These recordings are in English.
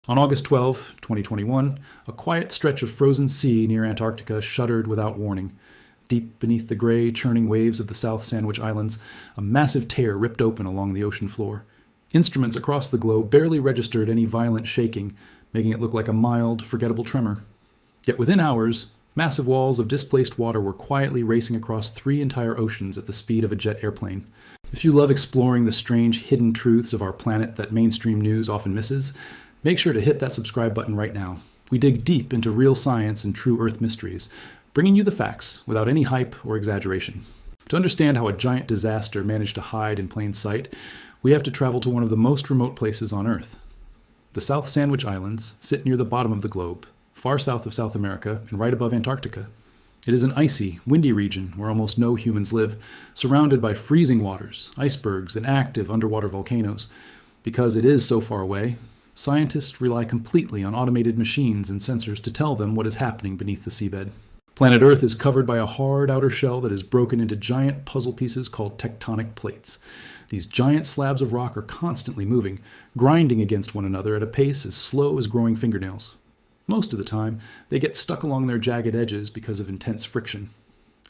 On August 12, 2021, a quiet stretch of frozen sea near Antarctica shuddered without warning. Deep beneath the gray, churning waves of the South Sandwich Islands, a massive tear ripped open along the ocean floor. Instruments across the globe barely registered any violent shaking, making it look like a mild, forgettable tremor. Yet within hours, massive walls of displaced water were quietly racing across 3 entire oceans at the speed of a jet airplane. If you love exploring the strange, hidden truths of our planet that mainstream news often misses, make sure to hit that subscribe button right now. We dig deep into real science and true Earth mysteries, bringing you the facts without any hype or exaggeration. To understand how a giant disaster managed to hide in plain sight, we have to travel to one of the most remote places on Earth. The South Sandwich Islands sit near the bottom of the globe, far south of South America and right above Antarctica. It is an icy, windy region where almost no humans live, surrounded by freezing waters, icebergs, and active underwater volcanoes. Because it is so far away, scientists rely completely on automated machines and sensors to tell them what is happening beneath the seabed. Planet Earth is covered by a hard outer shell that is broken into giant puzzle pieces called tectonic plates. These giant slabs of rock are constantly moving, grinding against one another at a pace as slow as growing fingernails. Most of the time, they get stuck along their jagged edges because of intense friction.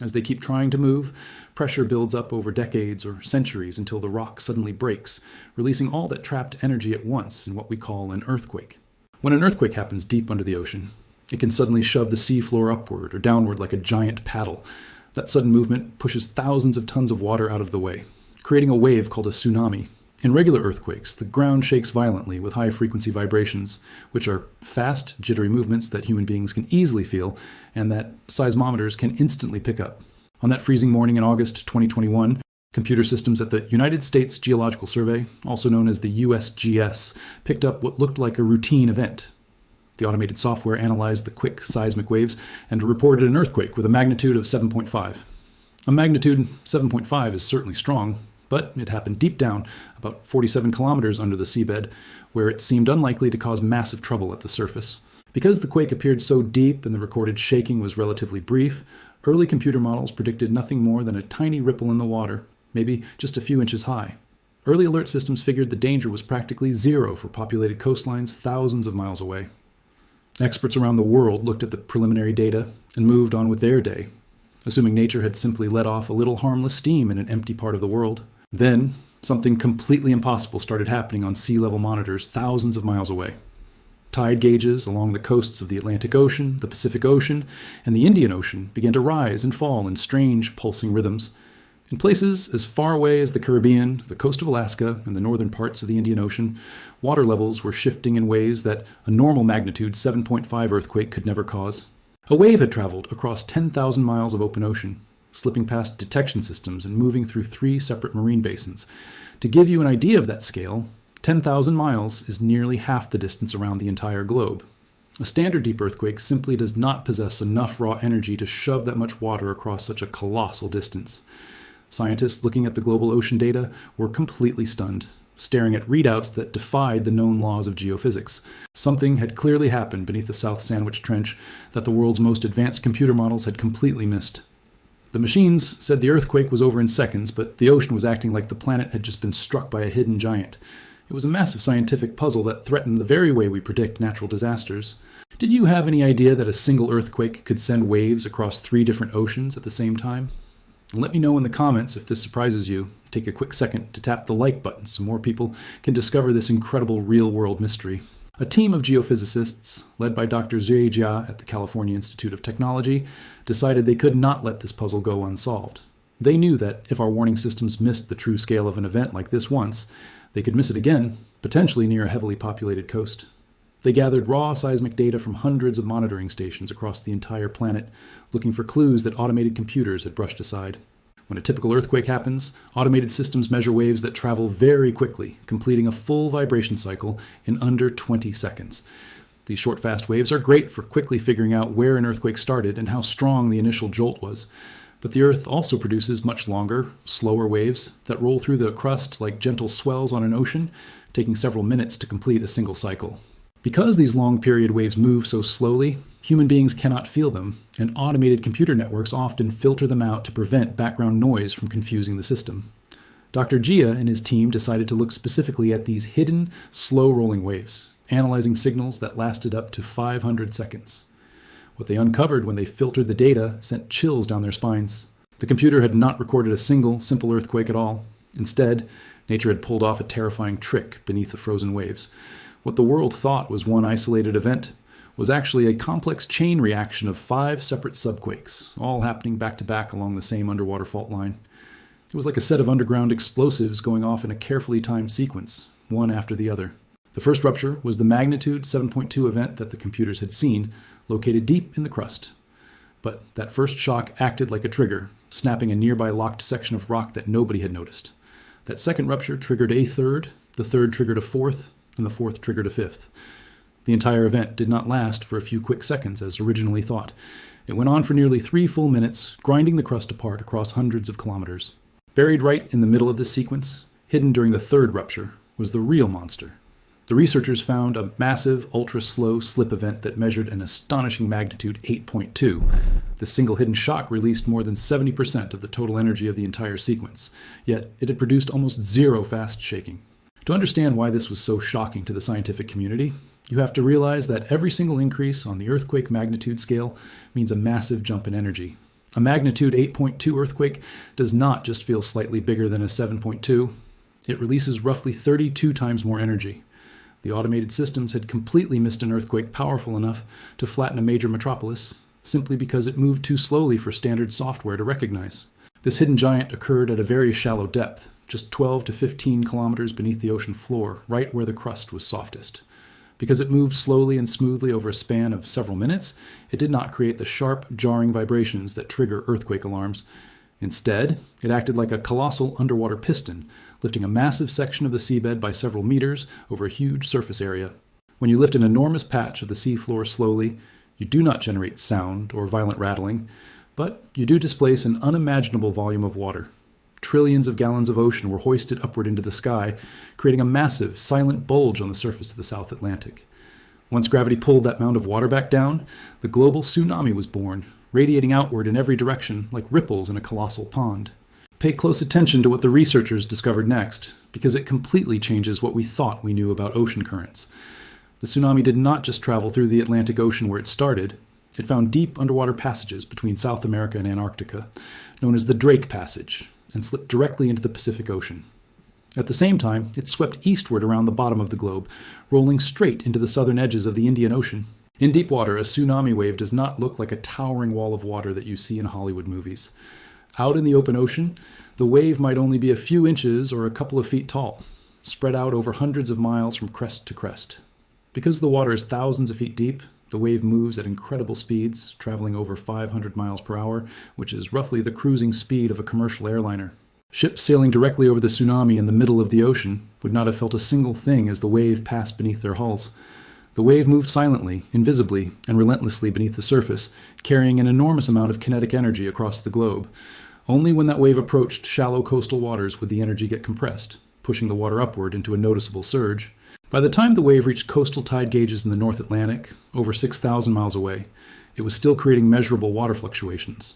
As they keep trying to move, pressure builds up over decades or centuries until the rock suddenly breaks, releasing all that trapped energy at once in what we call an earthquake. When an earthquake happens deep under the ocean, it can suddenly shove the seafloor upward or downward like a giant paddle. That sudden movement pushes thousands of tons of water out of the way, creating a wave called a tsunami. In regular earthquakes, the ground shakes violently with high-frequency vibrations, which are fast, jittery movements that human beings can easily feel and that seismometers can instantly pick up. On that freezing morning in August 2021, computer systems at the United States Geological Survey, also known as the USGS, picked up what looked like a routine event. The automated software analyzed the quick seismic waves and reported an earthquake with a magnitude of 7.5. A magnitude 7.5 is certainly strong, but it happened deep down, about 47 kilometers under the seabed, where it seemed unlikely to cause massive trouble at the surface. Because the quake appeared so deep and the recorded shaking was relatively brief, early computer models predicted nothing more than a tiny ripple in the water, maybe just a few inches high. Early alert systems figured the danger was practically zero for populated coastlines thousands of miles away. Experts around the world looked at the preliminary data and moved on with their day, assuming nature had simply let off a little harmless steam in an empty part of the world. Then, something completely impossible started happening on sea level monitors thousands of miles away. Tide gauges along the coasts of the Atlantic Ocean, the Pacific Ocean, and the Indian Ocean began to rise and fall in strange, pulsing rhythms. In places as far away as the Caribbean, the coast of Alaska, and the northern parts of the Indian Ocean, water levels were shifting in ways that a normal magnitude 7.5 earthquake could never cause. A wave had traveled across 10,000 miles of open ocean, slipping past detection systems and moving through 3 separate marine basins. To give you an idea of that scale, 10,000 miles is nearly half the distance around the entire globe. A standard deep earthquake simply does not possess enough raw energy to shove that much water across such a colossal distance. Scientists looking at the global ocean data were completely stunned, staring at readouts that defied the known laws of geophysics. Something had clearly happened beneath the South Sandwich Trench that the world's most advanced computer models had completely missed. The machines said the earthquake was over in seconds, but the ocean was acting like the planet had just been struck by a hidden giant. It was a massive scientific puzzle that threatened the very way we predict natural disasters. Did you have any idea that a single earthquake could send waves across 3 different oceans at the same time? Let me know in the comments if this surprises you. Take a quick second to tap the like button so more people can discover this incredible real-world mystery. A team of geophysicists, led by Dr. Zhe Jia at the California Institute of Technology, decided they could not let this puzzle go unsolved. They knew that if our warning systems missed the true scale of an event like this once, they could miss it again, potentially near a heavily populated coast. They gathered raw seismic data from hundreds of monitoring stations across the entire planet, looking for clues that automated computers had brushed aside. When a typical earthquake happens, automated systems measure waves that travel very quickly, completing a full vibration cycle in under 20 seconds. These short, fast waves are great for quickly figuring out where an earthquake started and how strong the initial jolt was. But the Earth also produces much longer, slower waves that roll through the crust like gentle swells on an ocean, taking several minutes to complete a single cycle. Because these long-period waves move so slowly, human beings cannot feel them, and automated computer networks often filter them out to prevent background noise from confusing the system. Dr. Jia and his team decided to look specifically at these hidden, slow-rolling waves, analyzing signals that lasted up to 500 seconds. What they uncovered when they filtered the data sent chills down their spines. The computer had not recorded a single simple earthquake at all. Instead, nature had pulled off a terrifying trick beneath the frozen waves. What the world thought was one isolated event was actually a complex chain reaction of 5 separate subquakes, all happening back to back along the same underwater fault line. It was like a set of underground explosives going off in a carefully timed sequence, one after the other. The first rupture was the magnitude 7.2 event that the computers had seen, located deep in the crust. But that first shock acted like a trigger, snapping a nearby locked section of rock that nobody had noticed. That second rupture triggered a third, the third triggered a fourth, and the fourth triggered a fifth. The entire event did not last for a few quick seconds as originally thought. It went on for nearly 3 full minutes, grinding the crust apart across hundreds of kilometers. Buried right in the middle of this sequence, hidden during the third rupture, was the real monster. The researchers found a massive, ultra-slow slip event that measured an astonishing magnitude 8.2. This single hidden shock released more than 70% of the total energy of the entire sequence, yet it had produced almost zero fast shaking. To understand why this was so shocking to the scientific community, you have to realize that every single increase on the earthquake magnitude scale means a massive jump in energy. A magnitude 8.2 earthquake does not just feel slightly bigger than a 7.2. It releases roughly 32 times more energy. The automated systems had completely missed an earthquake powerful enough to flatten a major metropolis, simply because it moved too slowly for standard software to recognize. This hidden giant occurred at a very shallow depth, just 12 to 15 kilometers beneath the ocean floor, right where the crust was softest. Because it moved slowly and smoothly over a span of several minutes, it did not create the sharp, jarring vibrations that trigger earthquake alarms. Instead, it acted like a colossal underwater piston, lifting a massive section of the seabed by several meters over a huge surface area. When you lift an enormous patch of the seafloor slowly, you do not generate sound or violent rattling, but you do displace an unimaginable volume of water. Trillions of gallons of ocean were hoisted upward into the sky, creating a massive, silent bulge on the surface of the South Atlantic. Once gravity pulled that mound of water back down, the global tsunami was born, radiating outward in every direction like ripples in a colossal pond. Pay close attention to what the researchers discovered next, because it completely changes what we thought we knew about ocean currents. The tsunami did not just travel through the Atlantic Ocean where it started. It found deep underwater passages between South America and Antarctica, known as the Drake Passage, and slipped directly into the Pacific Ocean. At the same time, it swept eastward around the bottom of the globe, rolling straight into the southern edges of the Indian Ocean. In deep water, a tsunami wave does not look like a towering wall of water that you see in Hollywood movies. Out in the open ocean, the wave might only be a few inches or a couple of feet tall, spread out over hundreds of miles from crest to crest. Because the water is thousands of feet deep, the wave moves at incredible speeds, traveling over 500 miles per hour, which is roughly the cruising speed of a commercial airliner. Ships sailing directly over the tsunami in the middle of the ocean would not have felt a single thing as the wave passed beneath their hulls. The wave moved silently, invisibly, and relentlessly beneath the surface, carrying an enormous amount of kinetic energy across the globe. Only when that wave approached shallow coastal waters would the energy get compressed, pushing the water upward into a noticeable surge. By the time the wave reached coastal tide gauges in the North Atlantic, over 6,000 miles away, it was still creating measurable water fluctuations.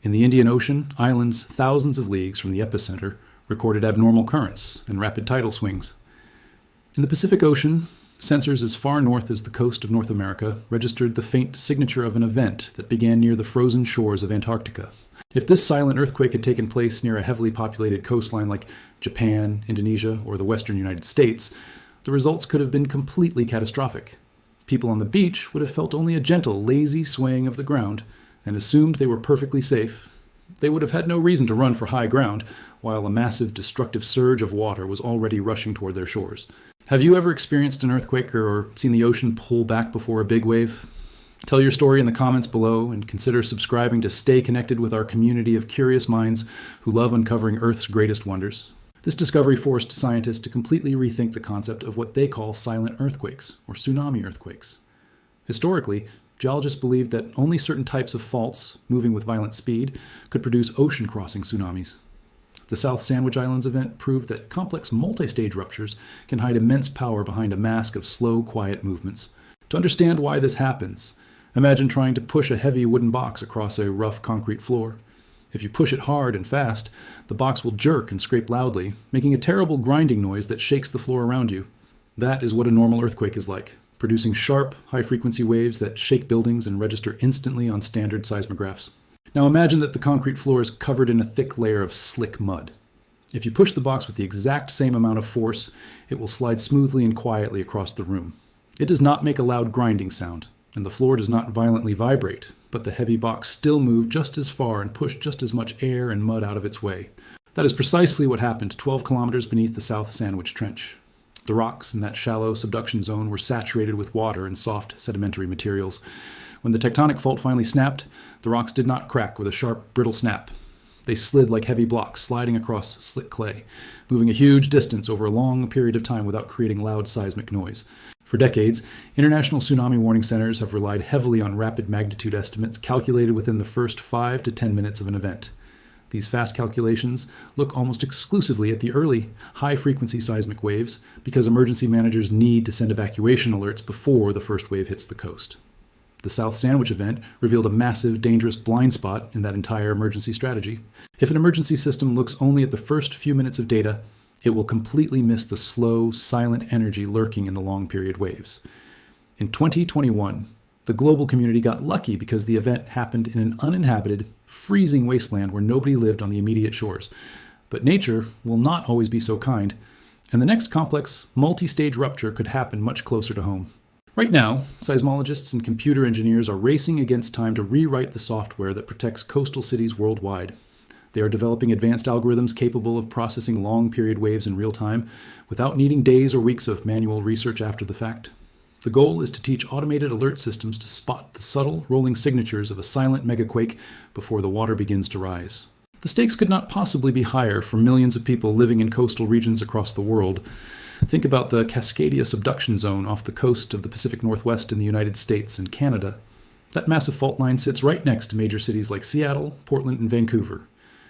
In the Indian Ocean, islands thousands of leagues from the epicenter recorded abnormal currents and rapid tidal swings. In the Pacific Ocean, sensors as far north as the coast of North America registered the faint signature of an event that began near the frozen shores of Antarctica. If this silent earthquake had taken place near a heavily populated coastline like Japan, Indonesia, or the western United States, the results could have been completely catastrophic. People on the beach would have felt only a gentle, lazy swaying of the ground and assumed they were perfectly safe. They would have had no reason to run for high ground, while a massive, destructive surge of water was already rushing toward their shores. Have you ever experienced an earthquake or seen the ocean pull back before a big wave? Tell your story in the comments below and consider subscribing to stay connected with our community of curious minds who love uncovering Earth's greatest wonders. This discovery forced scientists to completely rethink the concept of what they call silent earthquakes, or tsunami earthquakes. Historically, geologists believed that only certain types of faults, moving with violent speed, could produce ocean-crossing tsunamis. The South Sandwich Islands event proved that complex multi-stage ruptures can hide immense power behind a mask of slow, quiet movements. To understand why this happens, imagine trying to push a heavy wooden box across a rough concrete floor. If you push it hard and fast, the box will jerk and scrape loudly, making a terrible grinding noise that shakes the floor around you. That is what a normal earthquake is like, producing sharp, high-frequency waves that shake buildings and register instantly on standard seismographs. Now imagine that the concrete floor is covered in a thick layer of slick mud. If you push the box with the exact same amount of force, it will slide smoothly and quietly across the room. It does not make a loud grinding sound, and the floor does not violently vibrate, but the heavy box still moved just as far and pushed just as much air and mud out of its way. That is precisely what happened 12 kilometers beneath the South Sandwich Trench. The rocks in that shallow subduction zone were saturated with water and soft sedimentary materials. When the tectonic fault finally snapped, the rocks did not crack with a sharp, brittle snap. They slid like heavy blocks sliding across slick clay, moving a huge distance over a long period of time without creating loud seismic noise. For decades, international tsunami warning centers have relied heavily on rapid magnitude estimates calculated within the first 5 to 10 minutes of an event. These fast calculations look almost exclusively at the early, high-frequency seismic waves because emergency managers need to send evacuation alerts before the first wave hits the coast. The South Sandwich event revealed a massive, dangerous blind spot in that entire emergency strategy. If an emergency system looks only at the first few minutes of data, it will completely miss the slow, silent energy lurking in the long-period waves. In 2021, the global community got lucky because the event happened in an uninhabited, freezing wasteland where nobody lived on the immediate shores. But nature will not always be so kind, and the next complex, multi-stage rupture could happen much closer to home. Right now, seismologists and computer engineers are racing against time to rewrite the software that protects coastal cities worldwide. They are developing advanced algorithms capable of processing long-period waves in real time without needing days or weeks of manual research after the fact. The goal is to teach automated alert systems to spot the subtle, rolling signatures of a silent mega-quake before the water begins to rise. The stakes could not possibly be higher for millions of people living in coastal regions across the world. Think about the Cascadia subduction zone off the coast of the Pacific Northwest in the United States and Canada. That massive fault line sits right next to major cities like Seattle, Portland, and Vancouver.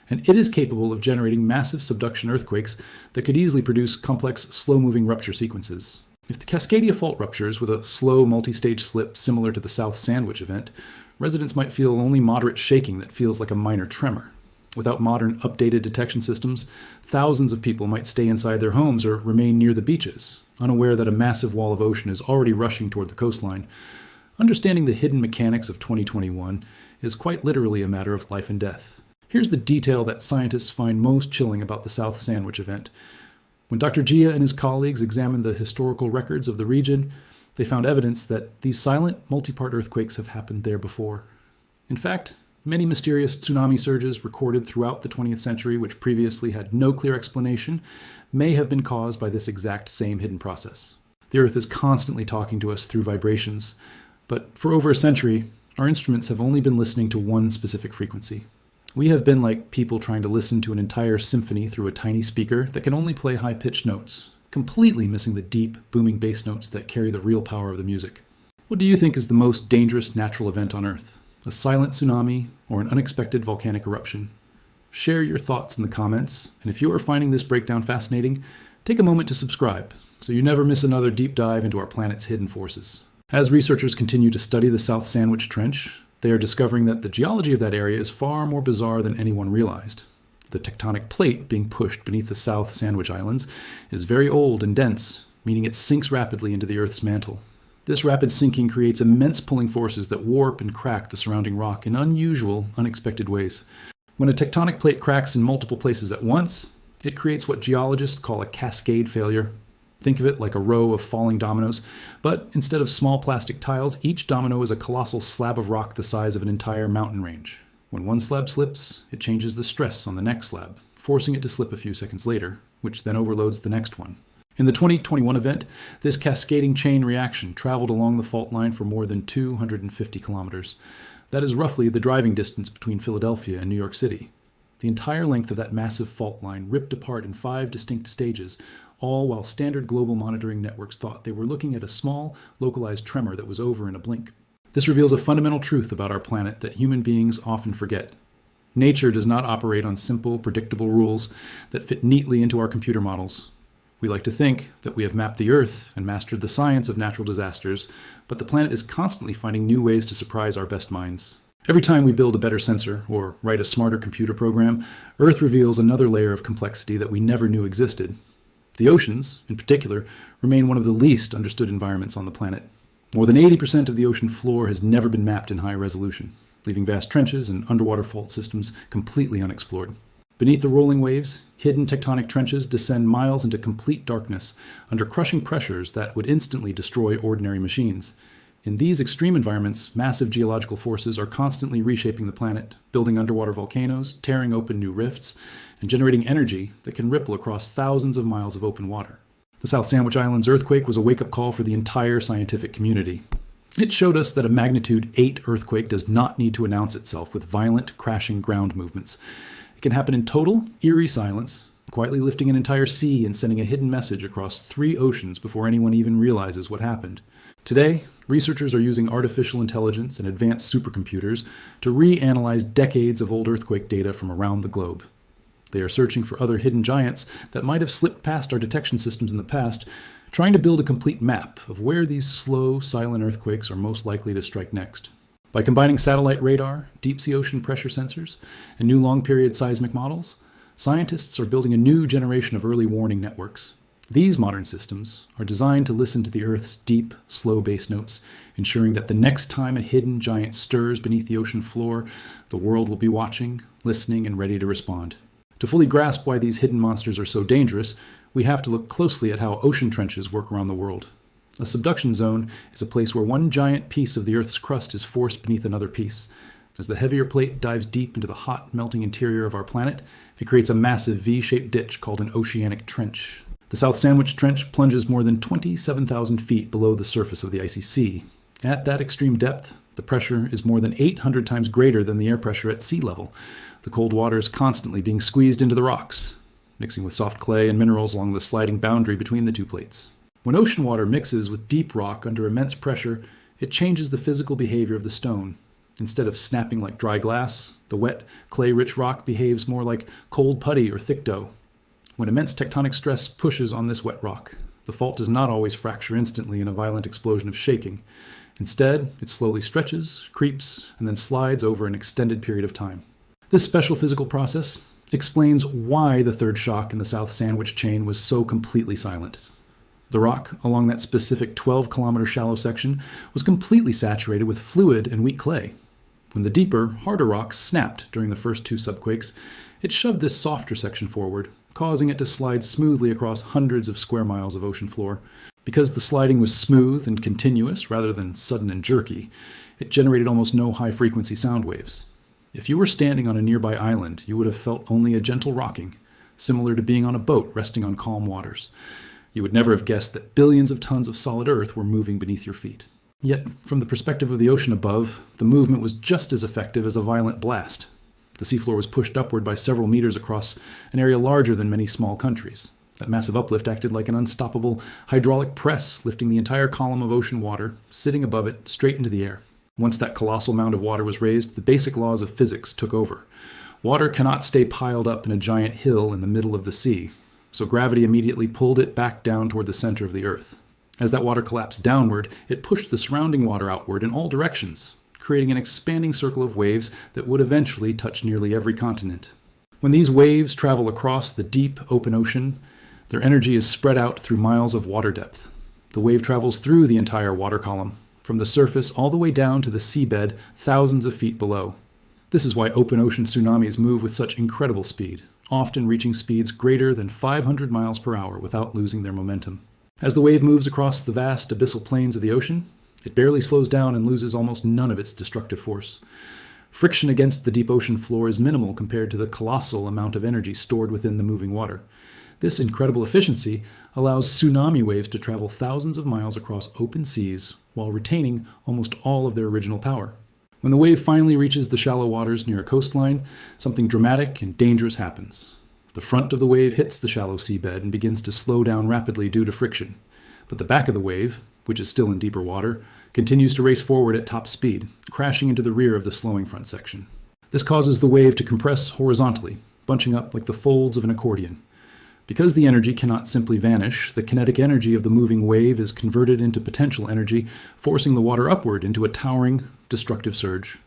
And it is capable of generating massive subduction earthquakes that could easily produce complex, slow-moving rupture sequences. If the Cascadia fault ruptures with a slow, multi-stage slip similar to the South Sandwich event, residents might feel only moderate shaking that feels like a minor tremor. Without modern, updated detection systems, thousands of people might stay inside their homes or remain near the beaches, unaware that a massive wall of ocean is already rushing toward the coastline. Understanding the hidden mechanics of 2021 is quite literally a matter of life and death. Here's the detail that scientists find most chilling about the South Sandwich event. When Dr. Zhe Jia and his colleagues examined the historical records of the region, they found evidence that these silent, multi-part earthquakes have happened there before. In fact, many mysterious tsunami surges recorded throughout the 20th century, which previously had no clear explanation, may have been caused by this exact same hidden process. The Earth is constantly talking to us through vibrations, but for over a century, our instruments have only been listening to one specific frequency. We have been like people trying to listen to an entire symphony through a tiny speaker that can only play high-pitched notes, completely missing the deep, booming bass notes that carry the real power of the music. What do you think is the most dangerous natural event on Earth? A silent tsunami or an unexpected volcanic eruption? Share your thoughts in the comments, and if you are finding this breakdown fascinating, take a moment to subscribe so you never miss another deep dive into our planet's hidden forces. As researchers continue to study the South Sandwich Trench, they are discovering that the geology of that area is far more bizarre than anyone realized. The tectonic plate being pushed beneath the South Sandwich Islands is very old and dense, meaning it sinks rapidly into the Earth's mantle. This rapid sinking creates immense pulling forces that warp and crack the surrounding rock in unusual, unexpected ways. When a tectonic plate cracks in multiple places at once, it creates what geologists call a cascade failure. Think of it like a row of falling dominoes, but instead of small plastic tiles, each domino is a colossal slab of rock the size of an entire mountain range. When one slab slips, it changes the stress on the next slab, forcing it to slip a few seconds later, which then overloads the next one. In the 2021 event, this cascading chain reaction traveled along the fault line for more than 250 kilometers. That is roughly the driving distance between Philadelphia and New York City. The entire length of that massive fault line ripped apart in 5 distinct stages, all while standard global monitoring networks thought they were looking at a small, localized tremor that was over in a blink. This reveals a fundamental truth about our planet that human beings often forget. Nature does not operate on simple, predictable rules that fit neatly into our computer models. We like to think that we have mapped the Earth and mastered the science of natural disasters, but the planet is constantly finding new ways to surprise our best minds. Every time we build a better sensor or write a smarter computer program, Earth reveals another layer of complexity that we never knew existed. The oceans, in particular, remain one of the least understood environments on the planet. More than 80% of the ocean floor has never been mapped in high resolution, leaving vast trenches and underwater fault systems completely unexplored. Beneath the rolling waves, hidden tectonic trenches descend miles into complete darkness under crushing pressures that would instantly destroy ordinary machines. In these extreme environments, massive geological forces are constantly reshaping the planet, building underwater volcanoes, tearing open new rifts, and generating energy that can ripple across thousands of miles of open water. The South Sandwich Islands earthquake was a wake-up call for the entire scientific community. It showed us that a magnitude 8 earthquake does not need to announce itself with violent, crashing ground movements. It can happen in total, eerie silence, quietly lifting an entire sea and sending a hidden message across 3 oceans before anyone even realizes what happened. Today, researchers are using artificial intelligence and advanced supercomputers to reanalyze decades of old earthquake data from around the globe. They are searching for other hidden giants that might have slipped past our detection systems in the past, trying to build a complete map of where these slow, silent earthquakes are most likely to strike next. By combining satellite radar, deep-sea ocean pressure sensors, and new long-period seismic models, scientists are building a new generation of early warning networks. These modern systems are designed to listen to the Earth's deep, slow bass notes, ensuring that the next time a hidden giant stirs beneath the ocean floor, the world will be watching, listening, and ready to respond. To fully grasp why these hidden monsters are so dangerous, we have to look closely at how ocean trenches work around the world. A subduction zone is a place where one giant piece of the Earth's crust is forced beneath another piece. As the heavier plate dives deep into the hot, melting interior of our planet, it creates a massive V-shaped ditch called an oceanic trench. The South Sandwich Trench plunges more than 27,000 feet below the surface of the icy sea. At that extreme depth, the pressure is more than 800 times greater than the air pressure at sea level. The cold water is constantly being squeezed into the rocks, mixing with soft clay and minerals along the sliding boundary between the 2 plates. When ocean water mixes with deep rock under immense pressure, it changes the physical behavior of the stone. Instead of snapping like dry glass, the wet, clay-rich rock behaves more like cold putty or thick dough. When immense tectonic stress pushes on this wet rock, the fault does not always fracture instantly in a violent explosion of shaking. Instead, it slowly stretches, creeps, and then slides over an extended period of time. This special physical process explains why the third shock in the South Sandwich chain was so completely silent. The rock along that specific 12-kilometer shallow section was completely saturated with fluid and weak clay. When the deeper, harder rock snapped during the first 2 subquakes, it shoved this softer section forward, causing it to slide smoothly across hundreds of square miles of ocean floor. Because the sliding was smooth and continuous rather than sudden and jerky, it generated almost no high-frequency sound waves. If you were standing on a nearby island, you would have felt only a gentle rocking, similar to being on a boat resting on calm waters. You would never have guessed that billions of tons of solid earth were moving beneath your feet. Yet, from the perspective of the ocean above, the movement was just as effective as a violent blast. The seafloor was pushed upward by several meters across an area larger than many small countries. That massive uplift acted like an unstoppable hydraulic press, lifting the entire column of ocean water, sitting above it, straight into the air. Once that colossal mound of water was raised, the basic laws of physics took over. Water cannot stay piled up in a giant hill in the middle of the sea, so gravity immediately pulled it back down toward the center of the Earth. As that water collapsed downward, it pushed the surrounding water outward in all directions, creating an expanding circle of waves that would eventually touch nearly every continent. When these waves travel across the deep, open ocean, their energy is spread out through miles of water depth. The wave travels through the entire water column, from the surface all the way down to the seabed thousands of feet below. This is why open ocean tsunamis move with such incredible speed, often reaching speeds greater than 500 miles per hour without losing their momentum. As the wave moves across the vast abyssal plains of the ocean, it barely slows down and loses almost none of its destructive force. Friction against the deep ocean floor is minimal compared to the colossal amount of energy stored within the moving water. This incredible efficiency allows tsunami waves to travel thousands of miles across open seas while retaining almost all of their original power. When the wave finally reaches the shallow waters near a coastline, something dramatic and dangerous happens. The front of the wave hits the shallow seabed and begins to slow down rapidly due to friction. But the back of the wave, which is still in deeper water, continues to race forward at top speed, crashing into the rear of the slowing front section. This causes the wave to compress horizontally, bunching up like the folds of an accordion. Because the energy cannot simply vanish, the kinetic energy of the moving wave is converted into potential energy, forcing the water upward into a towering, destructive surge.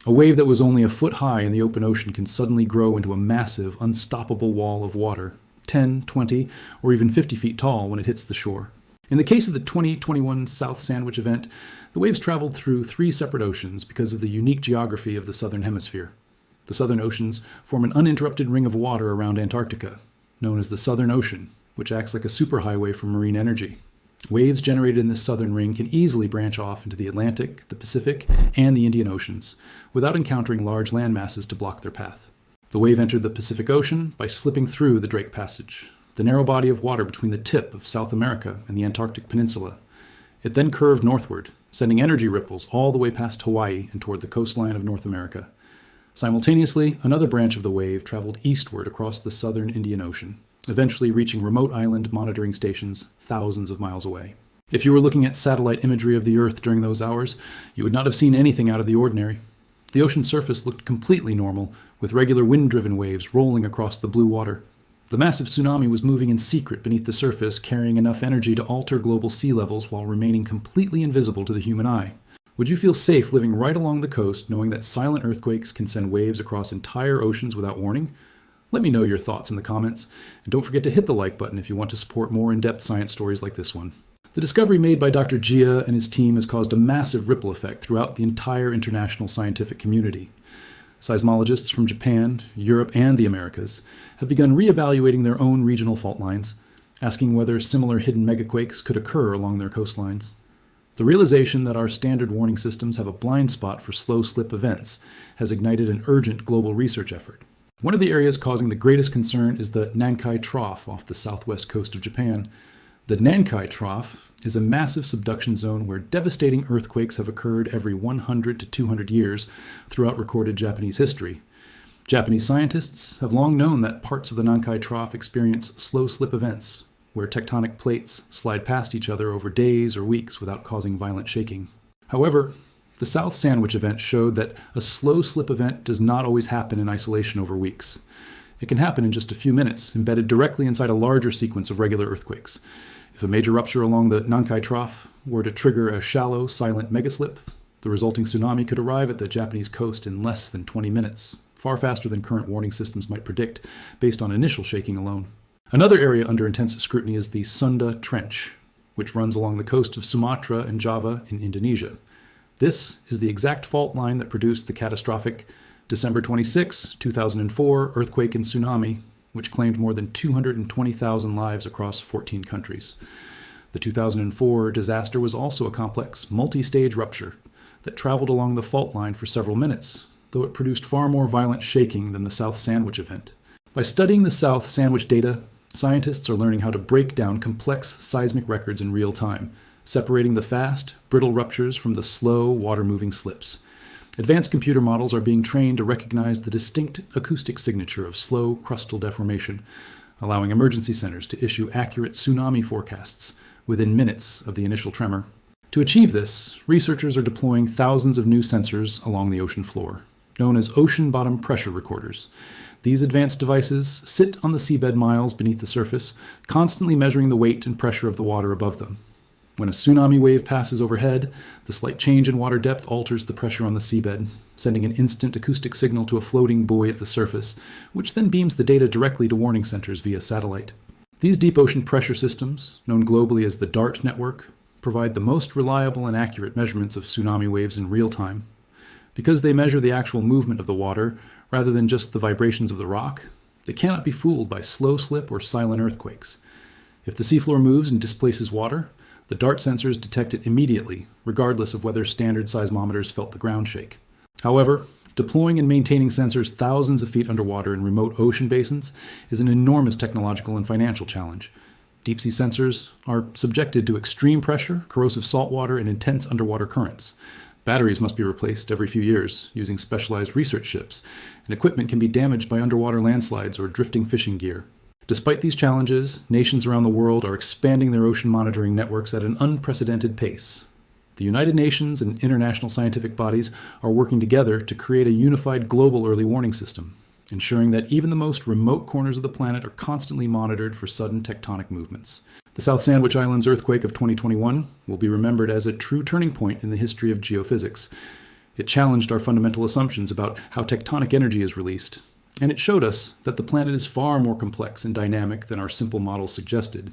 A wave that was only a foot high in the open ocean can suddenly grow into a massive, unstoppable wall of water, 10, 20, or even 50 feet tall when it hits the shore. In the case of the 2021 South Sandwich event, the waves traveled through 3 separate oceans because of the unique geography of the southern hemisphere. The southern oceans form an uninterrupted ring of water around Antarctica, known as the Southern Ocean, which acts like a superhighway for marine energy. Waves generated in this southern ring can easily branch off into the Atlantic, the Pacific, and the Indian Oceans, without encountering large land masses to block their path. The wave entered the Pacific Ocean by slipping through the Drake Passage, the narrow body of water between the tip of South America and the Antarctic Peninsula. It then curved northward, sending energy ripples all the way past Hawaii and toward the coastline of North America. Simultaneously, another branch of the wave traveled eastward across the southern Indian Ocean, eventually reaching remote island monitoring stations thousands of miles away. If you were looking at satellite imagery of the Earth during those hours, you would not have seen anything out of the ordinary. The ocean surface looked completely normal, with regular wind-driven waves rolling across the blue water. The massive tsunami was moving in secret beneath the surface, carrying enough energy to alter global sea levels while remaining completely invisible to the human eye. Would you feel safe living right along the coast, knowing that silent earthquakes can send waves across entire oceans without warning? Let me know your thoughts in the comments, and don't forget to hit the like button if you want to support more in-depth science stories like this one. The discovery made by Dr. Jia and his team has caused a massive ripple effect throughout the entire international scientific community. Seismologists from Japan, Europe, and the Americas have begun re-evaluating their own regional fault lines, asking whether similar hidden mega-quakes could occur along their coastlines. The realization that our standard warning systems have a blind spot for slow slip events has ignited an urgent global research effort. One of the areas causing the greatest concern is the Nankai Trough off the southwest coast of Japan. The Nankai Trough is a massive subduction zone where devastating earthquakes have occurred every 100 to 200 years throughout recorded Japanese history. Japanese scientists have long known that parts of the Nankai Trough experience slow slip events, where tectonic plates slide past each other over days or weeks without causing violent shaking. However, the South Sandwich event showed that a slow slip event does not always happen in isolation over weeks. It can happen in just a few minutes, embedded directly inside a larger sequence of regular earthquakes. If a major rupture along the Nankai Trough were to trigger a shallow, silent megaslip, the resulting tsunami could arrive at the Japanese coast in less than 20 minutes, far faster than current warning systems might predict, based on initial shaking alone. Another area under intense scrutiny is the Sunda Trench, which runs along the coast of Sumatra and Java in Indonesia. This is the exact fault line that produced the catastrophic December 26, 2004 earthquake and tsunami, which claimed more than 220,000 lives across 14 countries. The 2004 disaster was also a complex, multi-stage rupture that traveled along the fault line for several minutes, though it produced far more violent shaking than the South Sandwich event. By studying the South Sandwich data, scientists are learning how to break down complex seismic records in real time, separating the fast, brittle ruptures from the slow, water-moving slips. Advanced computer models are being trained to recognize the distinct acoustic signature of slow crustal deformation, allowing emergency centers to issue accurate tsunami forecasts within minutes of the initial tremor. To achieve this, researchers are deploying thousands of new sensors along the ocean floor, known as ocean bottom pressure recorders. These advanced devices sit on the seabed miles beneath the surface, constantly measuring the weight and pressure of the water above them. When a tsunami wave passes overhead, the slight change in water depth alters the pressure on the seabed, sending an instant acoustic signal to a floating buoy at the surface, which then beams the data directly to warning centers via satellite. These deep ocean pressure systems, known globally as the DART network, provide the most reliable and accurate measurements of tsunami waves in real time. Because they measure the actual movement of the water, rather than just the vibrations of the rock, they cannot be fooled by slow slip or silent earthquakes. If the seafloor moves and displaces water, the DART sensors detect it immediately, regardless of whether standard seismometers felt the ground shake. However, deploying and maintaining sensors thousands of feet underwater in remote ocean basins is an enormous technological and financial challenge. Deep-sea sensors are subjected to extreme pressure, corrosive saltwater, and intense underwater currents. Batteries must be replaced every few years using specialized research ships, and equipment can be damaged by underwater landslides or drifting fishing gear. Despite these challenges, nations around the world are expanding their ocean monitoring networks at an unprecedented pace. The United Nations and international scientific bodies are working together to create a unified global early warning system, ensuring that even the most remote corners of the planet are constantly monitored for sudden tectonic movements. The South Sandwich Islands earthquake of 2021 will be remembered as a true turning point in the history of geophysics. It challenged our fundamental assumptions about how tectonic energy is released And it showed us that the planet is far more complex and dynamic than our simple models suggested.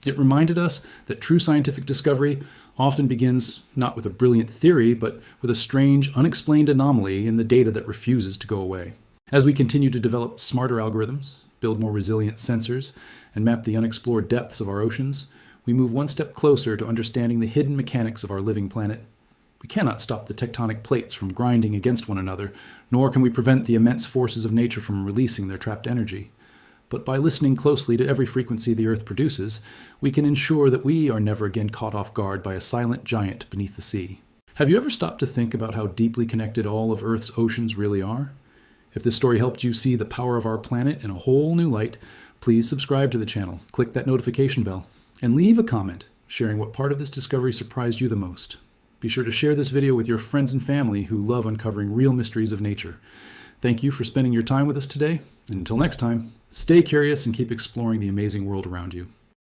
It reminded us that true scientific discovery often begins not with a brilliant theory, but with a strange, unexplained anomaly in the data that refuses to go away. As we continue to develop smarter algorithms, build more resilient sensors, and map the unexplored depths of our oceans, we move one step closer to understanding the hidden mechanics of our living planet. We cannot stop the tectonic plates from grinding against one another, nor can we prevent the immense forces of nature from releasing their trapped energy. But by listening closely to every frequency the Earth produces, we can ensure that we are never again caught off guard by a silent giant beneath the sea. Have you ever stopped to think about how deeply connected all of Earth's oceans really are? If this story helped you see the power of our planet in a whole new light, please subscribe to the channel, click that notification bell, and leave a comment sharing what part of this discovery surprised you the most. Be sure to share this video with your friends and family who love uncovering real mysteries of nature. Thank you for spending your time with us today, and until next time, stay curious and keep exploring the amazing world around you.